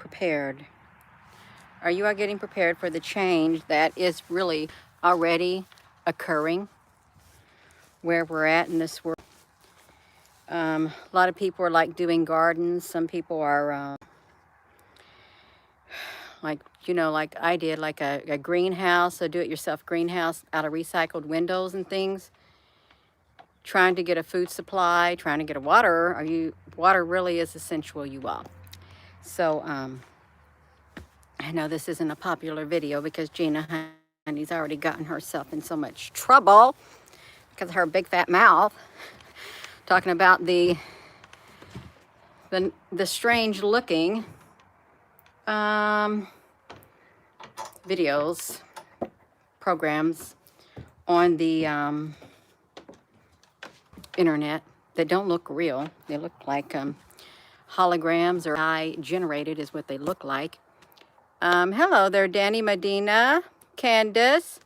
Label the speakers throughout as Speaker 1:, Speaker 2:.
Speaker 1: prepared? Are you all getting prepared for the change that is really already occurring where we're at in this world? A lot of people are like doing gardens. Some people are like, like I did, like a greenhouse, a do-it-yourself greenhouse out of recycled windows and things. Trying to get a food supply, trying to get a water. Water really is essential, you all. So, I know this isn't a popular video because Gina Honey's already gotten herself in so much trouble because of her big fat mouth. Talking about the strange looking videos, programs on the internet that don't look real. They look like holograms or AI generated is what they look like. Hello there, Danny Medina, Candace,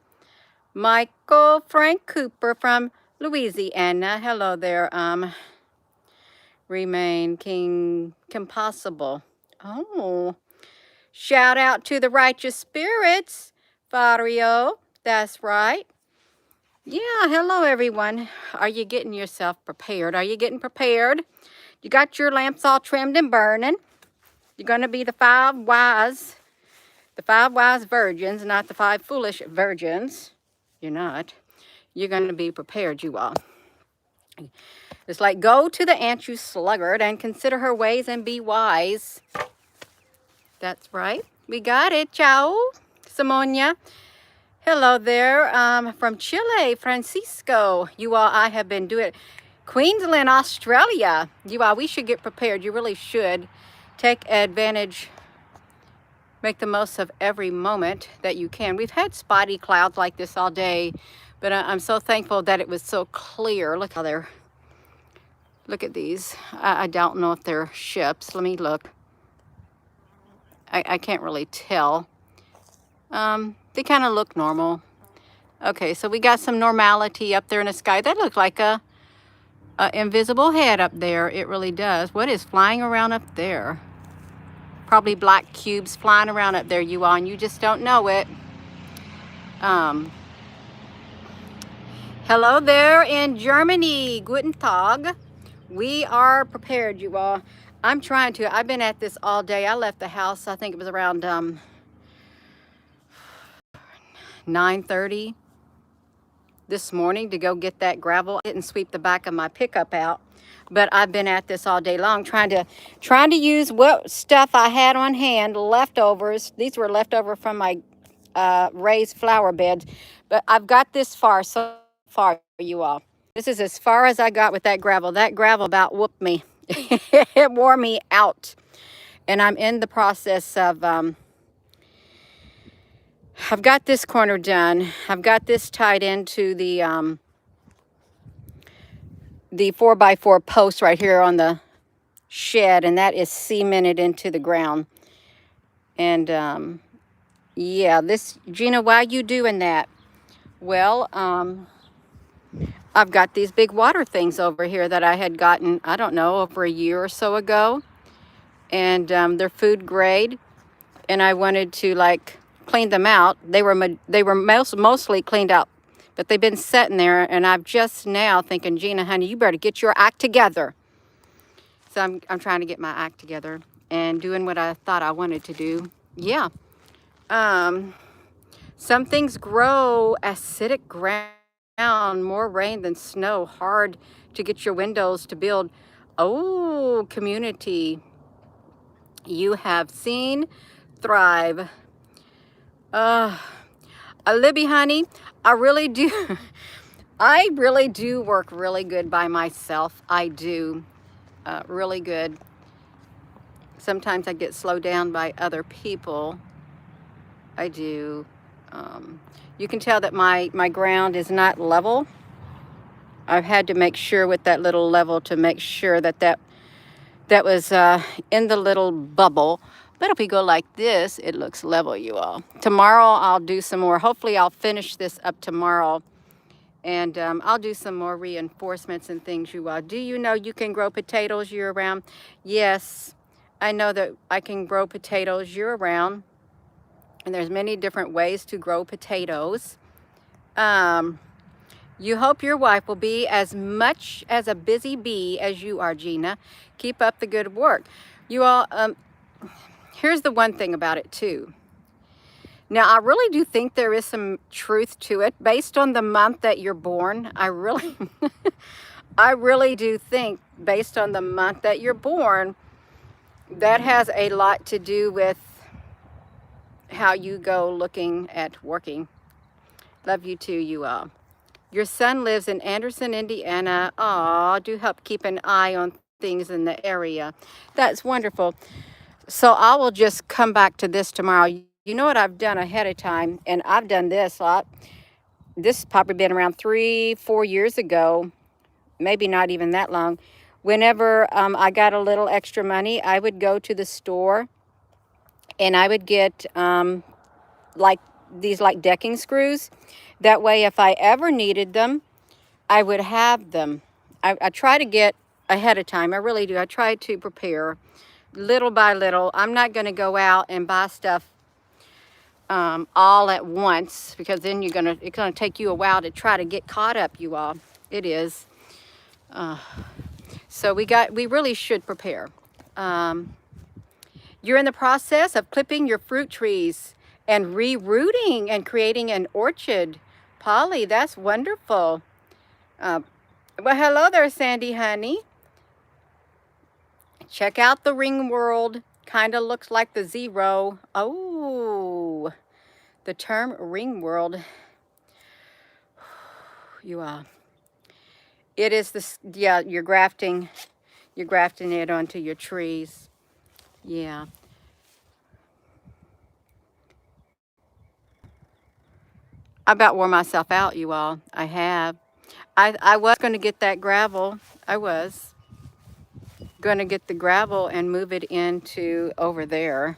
Speaker 1: Michael, Frank Cooper from Louisiana. Hello there, Remain King Possible. Oh, shout out to the righteous spirits, Fario. That's right. Yeah, hello everyone. Are you getting yourself prepared? Are you getting prepared? You got your lamps all trimmed and burning. You're going to be the five wise virgins, not the five foolish virgins. You're not. You're going to be prepared, you all. It's like, go to the ant, you sluggard, and consider her ways and be wise. That's right. We got it. Ciao, Simonia. Hello there, from Chile, Francisco. You all, I have been doing Queensland, Australia. You all, we should get prepared. You really should take advantage, make the most of every moment that you can. We've had spotty clouds like this all day, but I'm so thankful that it was so clear. Look how they're, look at these. I don't know if they're ships. Let me look. I can't really tell. They kind of look normal. Okay, so we got some normality up there in the sky. That looked like a invisible head up there. It really does. What is flying around up there? Probably black cubes flying around up there, you all, and you just don't know it. Hello there in Germany. Guten Tag. We are prepared, you all. I'm trying to. I've been at this all day. I left the house, I think it was around 9:30 this morning to go get that gravel. I didn't sweep the back of my pickup out, but I've been at this all day long trying to use what stuff I had on hand, leftovers. These were leftover from my raised flower beds, but I've got this far so far, you all. This is as far as I got with that gravel. That gravel about whooped me. It wore me out, and I'm in the process of I've got this corner done. I've got this tied into the 4x4 post right here on the shed, and that is cemented into the ground. And yeah, this, Gina, why you doing that? Well, I've got these big water things over here that I had gotten, I don't know, over a year or so ago, and they're food grade, and I wanted to like clean them out. They were mostly cleaned out, but they've been sitting there, and I'm just now thinking, Gina, honey, you better get your act together. So I'm trying to get my act together and doing what I thought I wanted to do. Yeah. Some things grow acidic ground, more rain than snow, hard to get your windows to build. Oh, community, you have seen thrive. Libby, honey, I really do. I really do work really good by myself. I do, really good. Sometimes I get slowed down by other people. I do. You can tell that my ground is not level. I've had to make sure with that little level to make sure that was in the little bubble. But if we go like this, it looks level, you all. Tomorrow I'll do some more. Hopefully I'll finish this up tomorrow. And I'll do some more reinforcements and things, you all. Do you know you can grow potatoes year round? Yes. I know that I can grow potatoes year-round, and there's many different ways to grow potatoes. You hope your wife will be as much as a busy bee as you are, Gina. Keep up the good work. You all, here's the one thing about it too. Now, I really do think there is some truth to it based on the month that you're born. I really, I really do think based on the month that you're born, that has a lot to do with how you go looking at working. Love you too, you all. Your son lives in Anderson, Indiana. Aw, do help keep an eye on things in the area. That's wonderful. So I will just come back to this tomorrow. You know what I've done ahead of time, and I've done this a lot. This has probably been around 3-4 years ago, maybe not even that long. Whenever I got a little extra money, I would go to the store and I would get like these like decking screws. That way, if I ever needed them, I would have them. I try to get ahead of time. I really do. I try to prepare little by little. I'm not going to go out and buy stuff all at once, because then it's gonna take you a while to try to get caught up, you all. It is. So we really should prepare. You're in the process of clipping your fruit trees and rerooting and creating an orchard. Polly, that's wonderful. Well, hello there, Sandy, honey. Check out the ring world. Kind of looks like the zero. Oh, the term ring world. You it is this, yeah, you're grafting it onto your trees. Yeah. I about wore myself out, you all. I have. I was going to get that gravel. I was going to get the gravel and move it into over there.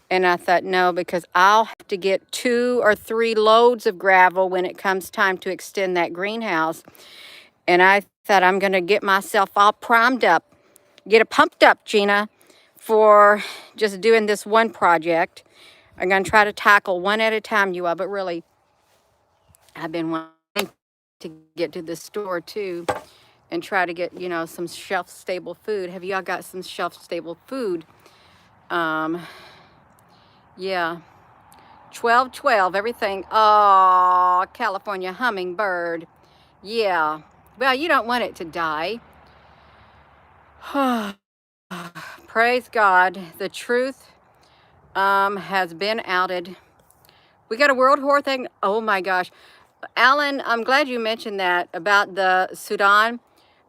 Speaker 1: And I thought, no, because I'll have to get 2 or 3 loads of gravel when it comes time to extend that greenhouse. And I thought, I'm going to get myself all primed up, get it pumped up, Gina, for just doing this one project. I'm going to try to tackle one at a time, you all. But really, I've been wanting to get to the store too and try to get, you know, some shelf-stable food. Have y'all got some shelf-stable food? Yeah. 12-12, everything. Oh, California hummingbird. Yeah. Well, you don't want it to die. Praise God. The truth has been outed. We got a World War thing. Oh my gosh. Alan, I'm glad you mentioned that about the Sudan,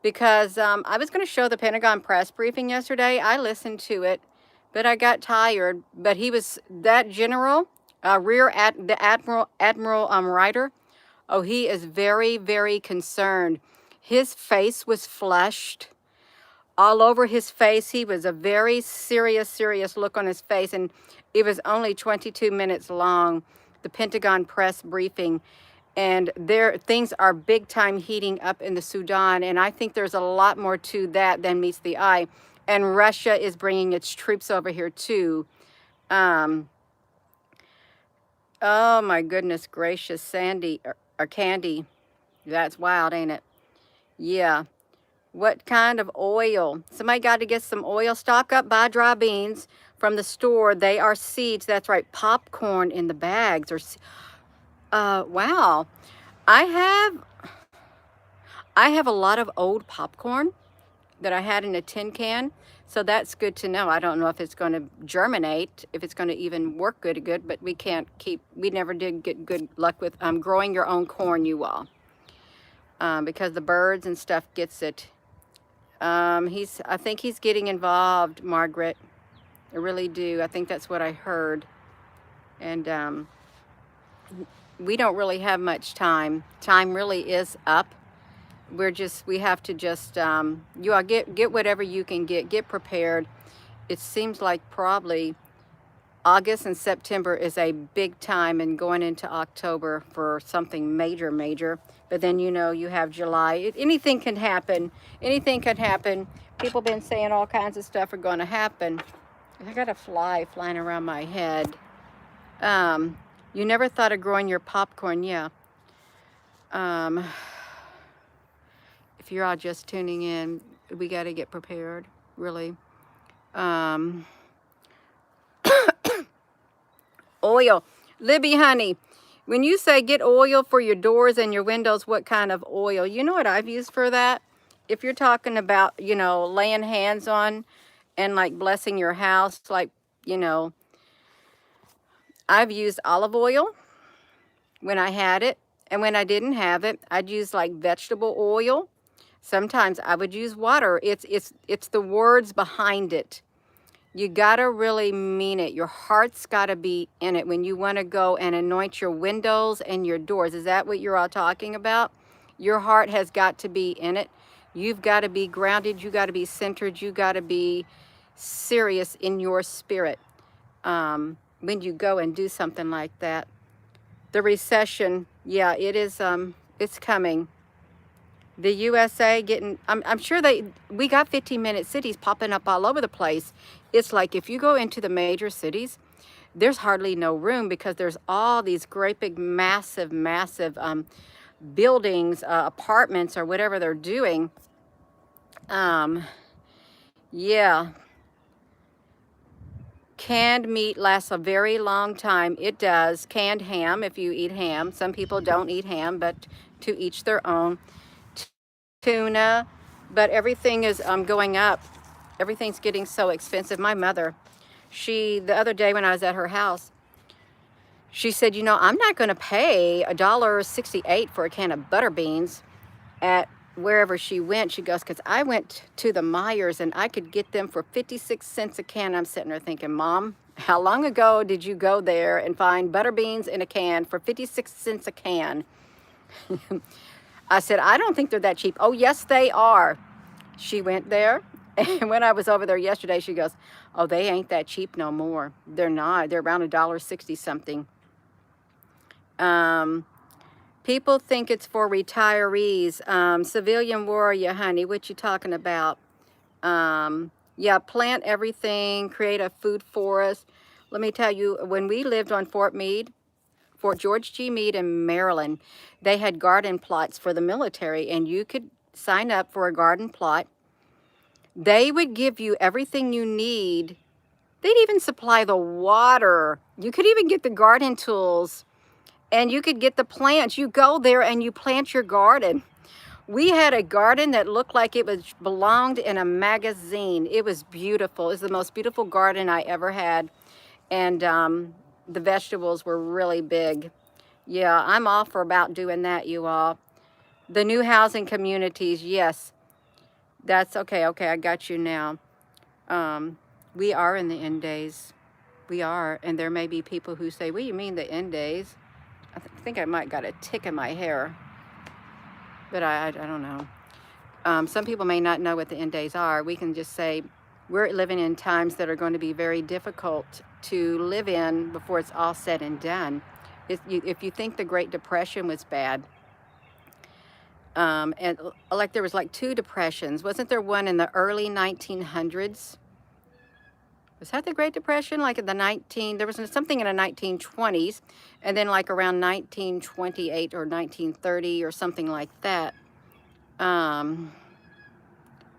Speaker 1: because I was going to show the Pentagon press briefing yesterday. I listened to it, but I got tired. But he was, that general, the Admiral Ryder. Oh, he is very, very concerned. His face was flushed all over his face. He was a very serious look on his face, and it was only 22 minutes long, the Pentagon press briefing. And things are big time heating up in the Sudan, and I think there's a lot more to that than meets the eye. And Russia is bringing its troops over here too. Oh my goodness gracious, Sandy or Candy, that's wild, ain't it? Yeah. What kind of oil? Somebody got to get some oil. Stock up, buy dry beans from the store. They are seeds. That's right. Popcorn in the bags. Or, wow. I have a lot of old popcorn that I had in a tin can. So that's good to know. I don't know if it's going to germinate, if it's going to even work good, but we never did get good luck with growing your own corn, you all. Because the birds and stuff gets it. I think he's getting involved, Margaret. I really do. I think that's what I heard. And we don't really have much time. Time really is up. We have to just, you all get whatever you can get prepared. It seems like probably August and September is a big time, and going into October for something major, major. But then, you know, you have July. Anything can happen. Anything can happen. People been saying all kinds of stuff are going to happen. I got a fly flying around my head. You never thought of growing your popcorn, yeah. If you're all just tuning in, we got to get prepared, really. Oil. Libby, honey, when you say get oil for your doors and your windows, what kind of oil? You know what I've used for that? If you're talking about, you know, laying hands on and like blessing your house, like, you know, I've used olive oil when I had it. And when I didn't have it, I'd use like vegetable oil. Sometimes I would use water. It's the words behind it. You gotta really mean it. Your heart's gotta be in it when you wanna go and anoint your windows and your doors. Is that what you're all talking about? Your heart has got to be in it. You've gotta be grounded. You gotta be centered. You gotta be serious in your spirit when you go and do something like that. The recession, yeah, it is, it's coming. The USA getting, I'm sure we got 15-minute cities popping up all over the place. It's like if you go into the major cities, there's hardly no room because there's all these great big massive buildings, apartments or whatever they're doing. Yeah. Canned meat lasts a very long time. It does. Canned ham, if you eat ham. Some people don't eat ham, but to each their own. Tuna, but everything is going up. Everything's getting so expensive. My mother, the other day when I was at her house, she said, you know, I'm not going to pay $1.68 for a can of butter beans at wherever she went. She goes, because I went to the Myers and I could get them for 56 cents a can. I'm sitting there thinking, Mom, how long ago did you go there and find butter beans in a can for 56 cents a can? I said, I don't think they're that cheap. Oh, yes, they are. She went there. And when I was over there yesterday, she goes, oh, they ain't that cheap no more. They're not. They're around $1.60 something. People think it's for retirees. Civilian warrior, honey, what you talking about? Yeah, plant everything, create a food forest. Let me tell you, when we lived on Fort George G. Meade in Maryland, they had garden plots for the military, and you could sign up for a garden plot. They would give you everything you need. They'd even supply the water. You could even get the garden tools, and you could get the plants. You go there and you plant your garden. We had a garden that looked like it belonged in a magazine. It was beautiful. It was the most beautiful garden I ever had. And the vegetables were really big. Yeah, I'm all for about doing that, you all. The new housing communities, yes. That's okay. Okay, I got you now. We are in the end days. We are. And there may be people who say, what do you mean the end days? I think I might got a tick in my hair. But I don't know. Some people may not know what the end days are. We can just say we're living in times that are going to be very difficult to live in before it's all said and done. If you think the Great Depression was bad, and like there was like 2 depressions. Wasn't there one in the early 1900s? Was that the Great Depression? Like in there was something in the 1920s, and then like around 1928 or 1930 or something like that.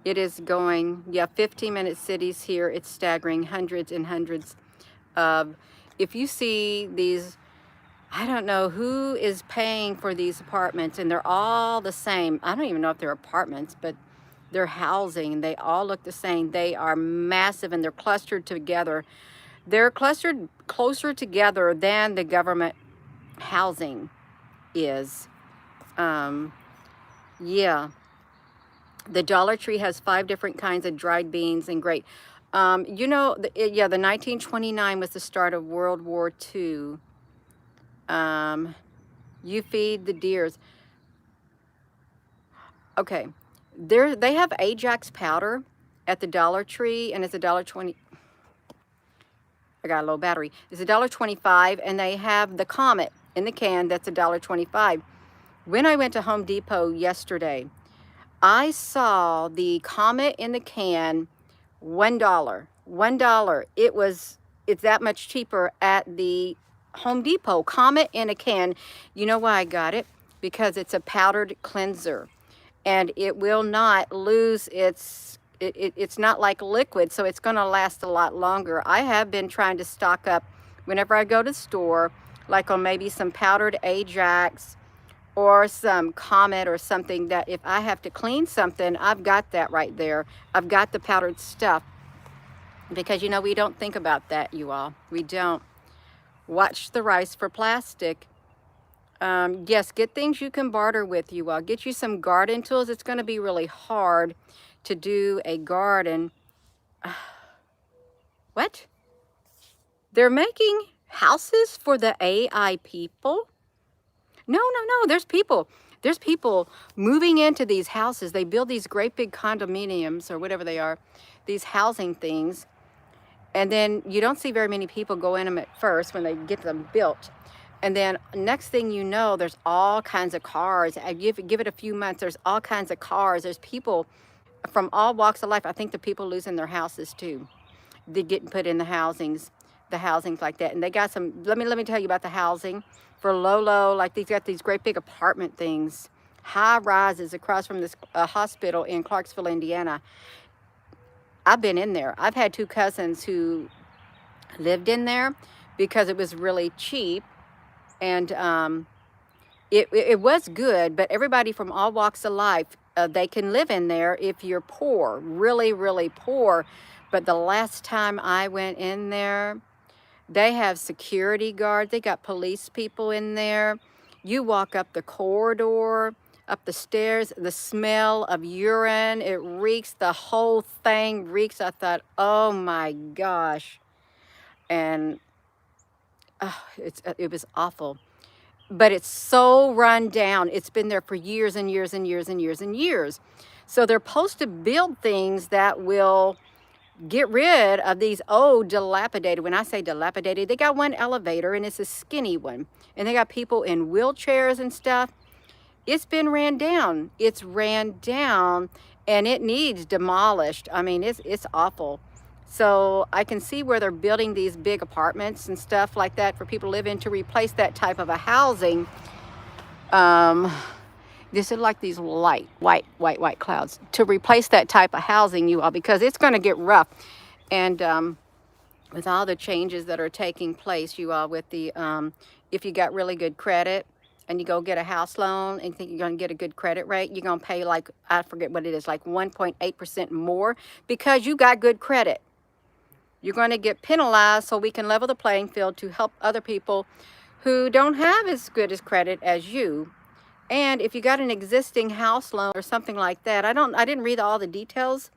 Speaker 1: It is going, yeah, 15-minute cities here. It's staggering, hundreds and hundreds of, if you see these, I don't know who is paying for these apartments, and they're all the same. I don't even know if they're apartments, but they're housing. They all look the same. They are massive, and they're clustered together. They're clustered closer together than the government housing is. Yeah. The Dollar Tree has 5 different kinds of dried beans and great. You know, the 1929 was the start of World War II. You feed the deers. Okay, they have Ajax powder at the Dollar Tree, and it's $1.20. I got a low battery. It's $1.25, and they have the Comet in the can that's $1.25. When I went to Home Depot yesterday, I saw the Comet in the can, $1. $1. It's that much cheaper at the Home Depot. Comet in a can. You know why I got it? Because it's a powdered cleanser, and it will not lose it's not like liquid, so it's going to last a lot longer. I have been trying to stock up whenever I go to the store, like on maybe some powdered Ajax or some Comet or something, that if I have to clean something, I've got that right there. I've got the powdered stuff, because you know, we don't think about that, you all. We don't. Watch the rice for plastic. Yes, get things you can barter with, you all. Get you some garden tools. It's going to be really hard to do a garden. What? They're making houses for the AI people? No, no, no. There's people. There's people moving into these houses. They build these great big condominiums or whatever they are, these housing things. And then you don't see very many people go in them at first when they get them built. And then next thing you know, there's all kinds of cars. I give it a few months, there's all kinds of cars. There's people from all walks of life. I think the people losing their houses too. They're getting put in the housings like that. And they got some, let me tell you about the housing for low, like they've got these great big apartment things, high rises across from this hospital in Clarksville, Indiana. I've been in there. I've had 2 cousins who lived in there because it was really cheap, and it was good, but everybody from all walks of life, they can live in there if you're poor, really, really poor. But the last time I went in there, they have security guards. They got police people in there. You walk up the corridor, up the stairs, the smell of urine, it reeks, the whole thing reeks. I thought, oh my gosh. And it was awful. But it's so run down. It's been there for years and years and years and years and years. So they're supposed to build things that will get rid of these old dilapidated. When I say dilapidated, they got one elevator and it's a skinny one. And they got people in wheelchairs and stuff. It's been ran down. It's ran down and it needs demolished. I mean, it's awful. So I can see where they're building these big apartments and stuff like that for people to live in to replace that type of a housing. This is like these white clouds to replace that type of housing, you all, because it's going to get rough. And with all the changes that are taking place, you all, with the if you got really good credit and you go get a house loan and think you're going to get a good credit rate, you're going to pay, like, I forget what it is, like 1.8% more because you got good credit. You're going to get penalized, so we can level the playing field to help other people who don't have as good as credit as you. And if you got an existing house loan or something like that, I didn't read all the details.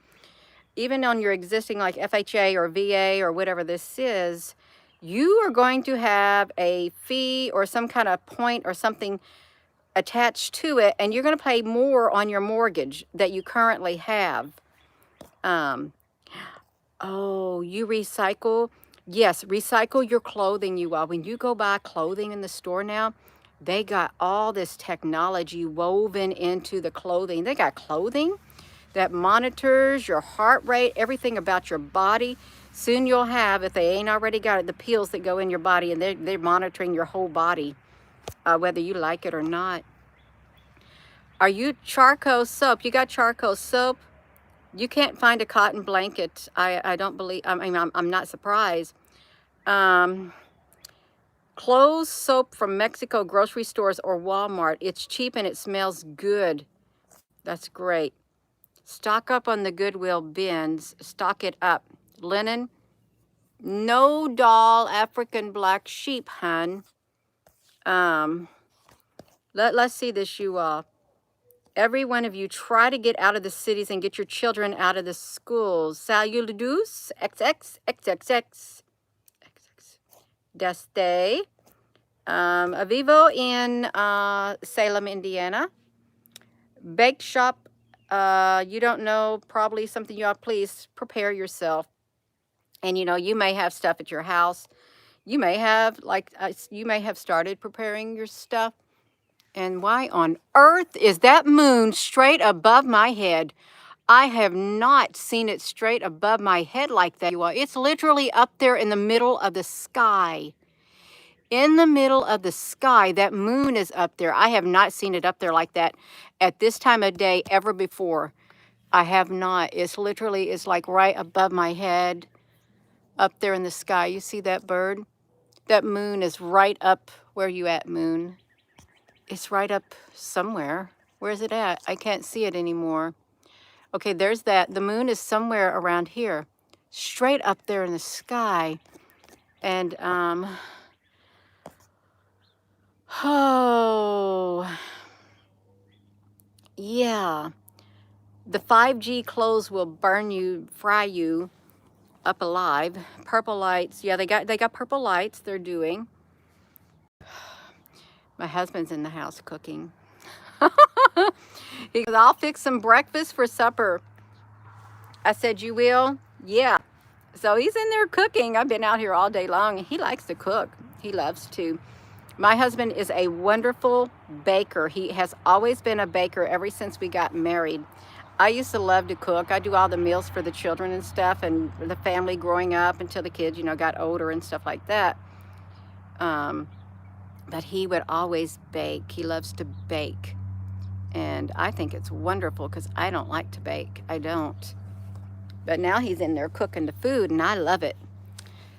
Speaker 1: Even on your existing, like FHA or VA or whatever this is, you are going to have a fee or some kind of point or something attached to it, and you're going to pay more on your mortgage that you currently have. Oh, you recycle? Yes, recycle your clothing, you all. When you go buy clothing in the store now, they got all this technology woven into the clothing. They got clothing that monitors your heart rate, everything about your body. Soon you'll have, if they ain't already got it, the pills that go in your body, and they're monitoring your whole body, whether you like it or not. Are you charcoal soap? You got charcoal soap? You can't find a cotton blanket. I don't believe, I mean, I'm not surprised. Clothes soap from Mexico grocery stores or Walmart. It's cheap and it smells good. That's great. Stock up on the Goodwill bins. Stock it up. Linen. No doll African black sheep, hun. Let's see this, you all. Every one of you, try to get out of the cities and get your children out of the schools. Saludos, XX, XXX, XX. Deste. Avivo in Salem, Indiana. Bake shop. You don't know, probably something you all, please prepare yourself. And you know, you may have stuff at your house. You may have, like, you may have started preparing your stuff. And why on earth is that moon straight above my head? I have not seen it straight above my head like that, you all. It's literally up there in the middle of the sky. In the middle of the sky, that moon is up there. I have not seen it up there like that at this time of day ever before. I have not. It's literally, it's like right above my head, up there in the sky. You see that bird? That moon is right up. Where you at, moon? It's right up somewhere. Where's it at? I can't see it anymore. Okay, there's that. The moon is somewhere around here, straight up there in the sky. And, oh, yeah. The 5G clothes will burn you, fry you up alive. Purple lights. Yeah, they got purple lights they're doing. My husband's in the house cooking. He goes, I'll fix some breakfast for supper. I said, you will? Yeah. So he's in there cooking. I've been out here all day long, and he likes to cook. He loves to. My husband is a wonderful baker. He has always been a baker ever since we got married. I used to love to cook. I do all the meals for the children and stuff, and the family growing up until the kids, you know, got older and stuff like that. But he would always bake. He loves to bake. And I think it's wonderful because I don't like to bake. I don't. But now he's in there cooking the food, and I love it.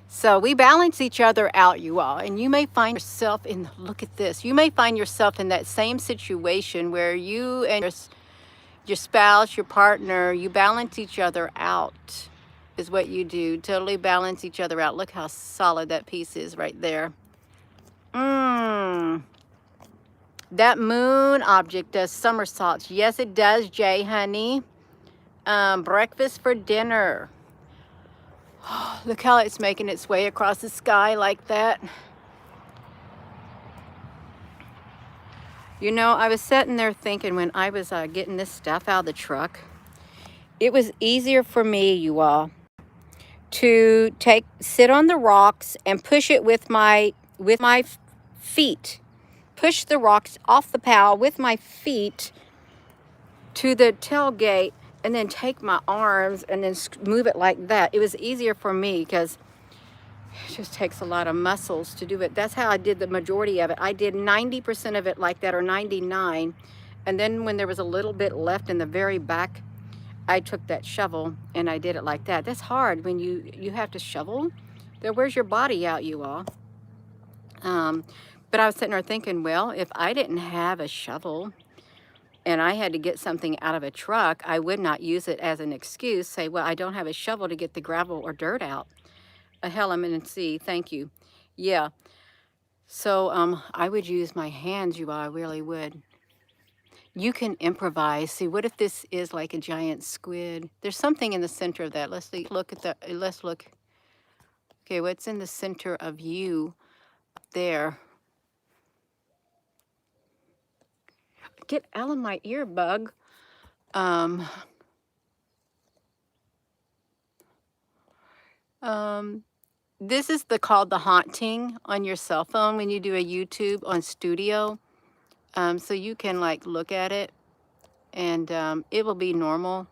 Speaker 1: So we balance each other out, you all. And you may find yourself in, look at this, you may find yourself in that same situation where you and your spouse, your partner, you balance each other out, is what you do. Totally balance each other out. Look how solid that piece is right there. That moon object does somersaults. Yes, it does, Jay, honey. Breakfast for dinner. Look how it's making its way across the sky like that. You know, I was sitting there thinking when I was getting this stuff out of the truck, it was easier for me, you all, to sit on the rocks and push it with my feet. Push the rocks off the pile with my feet to the tailgate, and then take my arms and then move it like that. It was easier for me because it just takes a lot of muscles to do it. That's how I did the majority of it. I did 90% of it like that, or 99. And then when there was a little bit left in the very back, I took that shovel and I did it like that. That's hard when you have to shovel. There, where's your body out, you all? But I was sitting there thinking, well, if I didn't have a shovel and I had to get something out of a truck, I would not use it as an excuse. Say, well, I don't have a shovel to get the gravel or dirt out. Hell, I'm in C. Thank you. Yeah. So I would use my hands, you all. I really would. You can improvise. See, what if this is like a giant squid? There's something in the center of that. Let's look at the. Let's look. Okay, what's in the center of you there? Get out of my ear, bug. This is called the haunting on your cell phone when you do a YouTube on Studio. So you can like look at it, and it will be normal.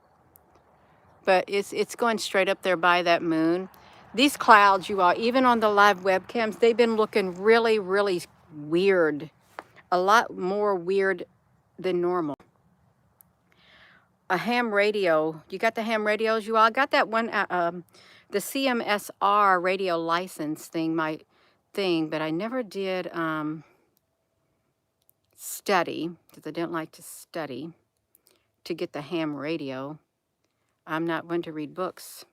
Speaker 1: But it's going straight up there by that moon. These clouds, you all, even on the live webcams, they've been looking really, really weird. A lot more weird than normal. A ham radio. You got the ham radios, you all? I got that one, the CMSR radio license thing, but I never did study, because I didn't like to study to get the ham radio. I'm not one to read books.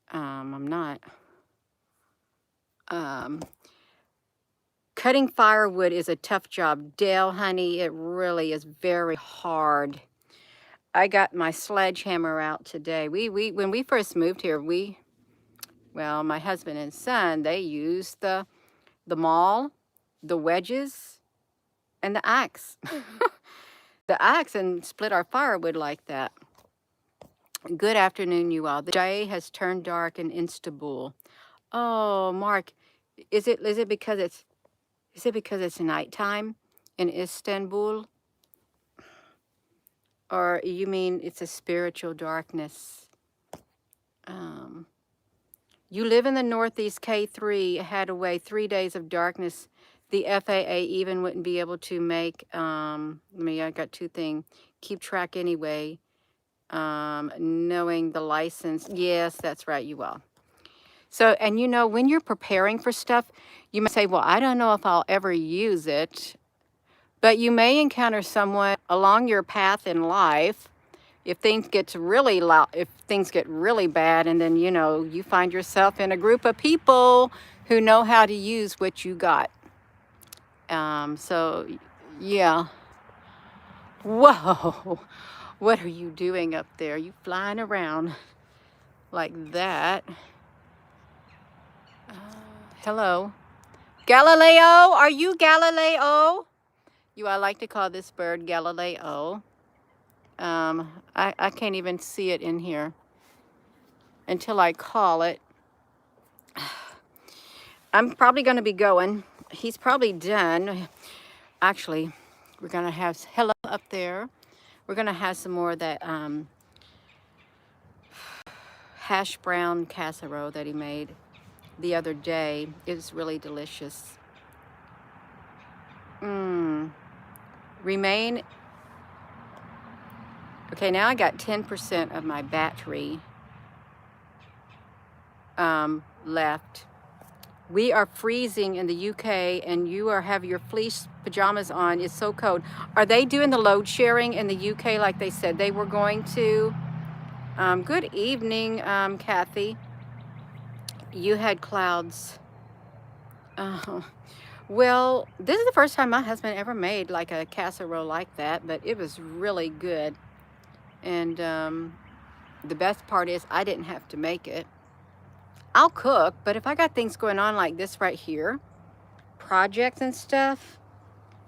Speaker 1: I'm not. Cutting firewood is a tough job. Dale, honey, it really is very hard. I got my sledgehammer out today. When we first moved here, well, my husband and son, they used the maul, the wedges, and the axe. The axe, and split our firewood like that. Good afternoon, you all. The day has turned dark in Istanbul. Oh, Mark, is it because it's nighttime in Istanbul, or you mean it's a spiritual darkness? Um, you live in the Northeast. K3 had away 3 days of darkness. The FAA even wouldn't be able to make. I got two things. Keep track anyway. Knowing the license. Yes, that's right, you all. So, and you know, when you're preparing for stuff, you may say, well, I don't know if I'll ever use it, but you may encounter someone along your path in life if things get really loud, if things get really bad, and then, you know, you find yourself in a group of people who know how to use what you got. So, yeah. Whoa. What are you doing up there? You flying around like that? Hello. Galileo, are you Galileo? I like to call this bird Galileo. I can't even see it in here until I call it. I'm probably going to be going. He's probably done. Actually, we're going to have, hello up there. We're going to have some more of that hash brown casserole that he made the other day. It was really delicious. Remain. Okay, now I got 10% of my battery left. We are freezing in the UK, and you have your fleece pajamas on. It's so cold. Are they doing the load sharing in the UK like they said they were going to? Good evening, Kathy. You had clouds. Well, this is the first time my husband ever made like a casserole like that, but it was really good. And the best part is I didn't have to make it. I'll cook, but if I got things going on like this right here, projects and stuff,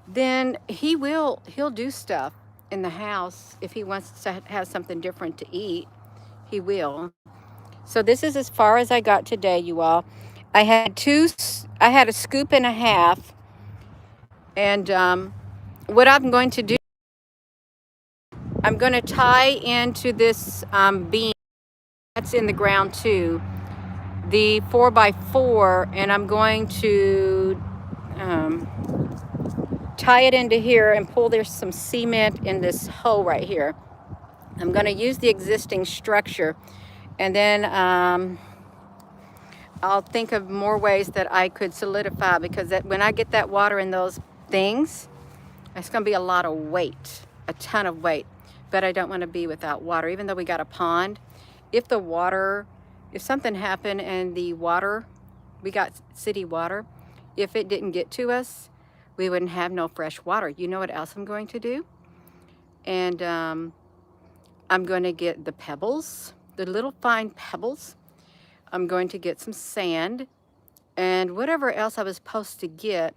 Speaker 1: then he'll do stuff in the house. If he wants to have something different to eat, he will. So this is as far as I got today, you all. I had a scoop and a half, and what I'm going to do, I'm going to tie into this beam that's in the ground too, the 4x4, and I'm going to tie it into here and pull. There's some cement in this hole right here. I'm going to use the existing structure, and then I'll think of more ways that I could solidify, because when I get that water in those things, it's going to be a lot of weight, a ton of weight. But I don't want to be without water, even though we got a pond. If something happened and the water, we got city water, if it didn't get to us, we wouldn't have no fresh water. You know what else I'm going to do? And I'm going to get the pebbles, the little fine pebbles. I'm going to get some sand and whatever else I was supposed to get.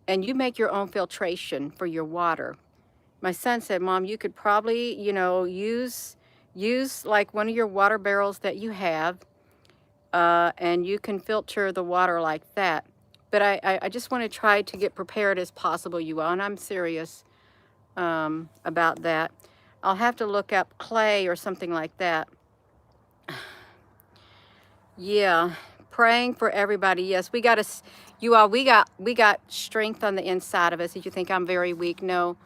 Speaker 1: And you make your own filtration for your water. My son said, Mom, you could probably, use like one of your water barrels that you have, and you can filter the water like that. But I just want to try to get prepared as possible, you all, and I'm serious about that. I'll have to look up clay or something like that. Yeah, praying for everybody. Yes, we got we got strength on the inside of us. If you think I'm very weak, no,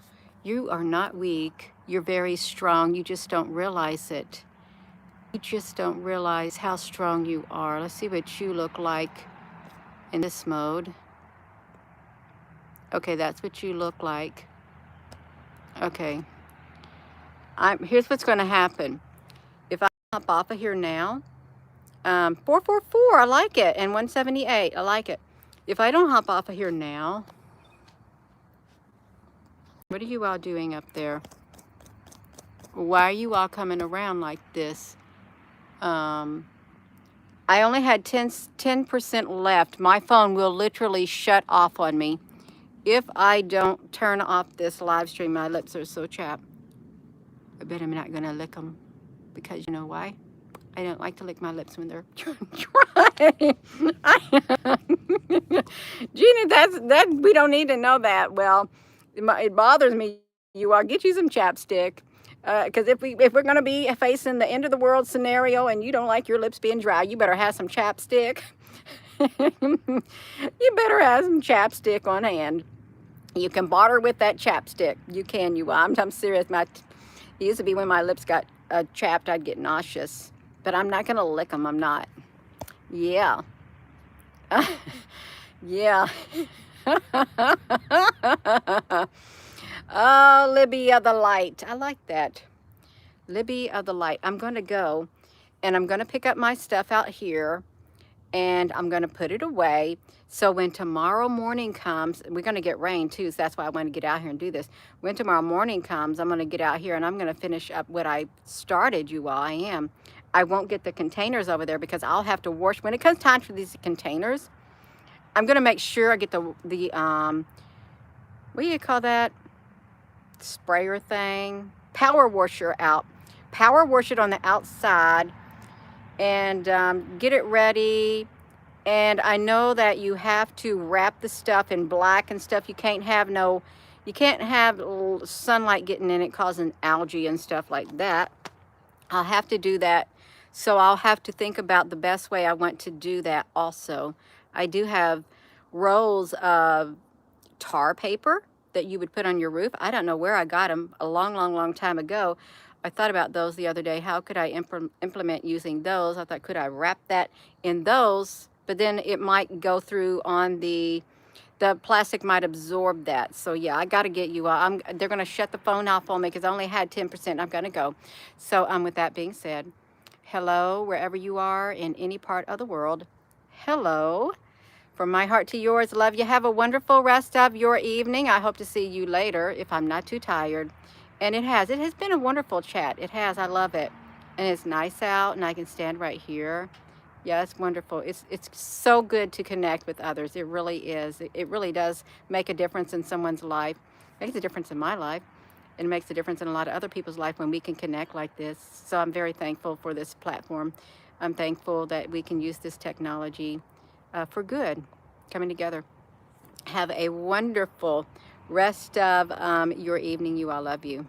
Speaker 1: you are not weak. You're very strong. You just don't realize it. You just don't realize how strong you are. Let's see what you look like in this mode. Okay, that's what you look like. Okay. Here's what's going to happen. If I hop off of here now, 444, I like it, and 178, I like it. If I don't hop off of here now, what are you all doing up there? Why are you all coming around like this? I only had 10% left. My phone will literally shut off on me if I don't turn off this live stream. My lips are so chapped. I bet I'm not gonna lick them. because you know why? I don't like to lick my lips when they're dry. Jeannie, that we don't need to know that. Well, it bothers me. You all get you some chapstick, because if we're gonna be facing the end of the world scenario and you don't like your lips being dry, you better have some chapstick. You better have some chapstick on hand. You can barter with that chapstick. You can. I'm serious. It used to be when my lips got chapped, I'd get nauseous. But I'm not gonna lick them. I'm not. Yeah. Yeah. Oh, Libby of the light. I like that. Libby of the light. I'm gonna go and I'm gonna pick up my stuff out here and I'm gonna put it away. So when tomorrow morning comes, we're gonna get rain too, so that's why I want to get out here and do this. When tomorrow morning comes, I'm gonna get out here and I'm gonna finish up what I started, you all. I am. I won't get the containers over there because I'll have to wash. When it comes time for these containers, I'm gonna make sure I get the what do you call that? Sprayer thing? Power washer out. Power wash it on the outside and get it ready. And I know that you have to wrap the stuff in black and stuff. You can't have sunlight getting in it causing algae and stuff like that. I'll have to do that. So I'll have to think about the best way I want to do that also. I do have rolls of tar paper that you would put on your roof. I don't know where I got them, a long time ago. I thought about those the other day. How could I implement using those? I thought, could I wrap that in those? But then it might go through on the plastic might absorb that. So yeah, I got to get you. They're going to shut the phone off on me because I only had 10%. I'm going to go. So with that being said, hello, wherever you are in any part of the world. Hello. From my heart to yours, love you. Have a wonderful rest of your evening. I hope to see you later if I'm not too tired. And it has been a wonderful chat. It has. I love it. And it's nice out and I can stand right here. Yeah, it's wonderful. It's so good to connect with others. It really is. It really does make a difference in someone's life. It makes a difference in my life. It makes a difference in a lot of other people's life when we can connect like this. So I'm very thankful for this platform. I'm thankful that we can use this technology for good, coming together. Have a wonderful rest of your evening. You all, love you.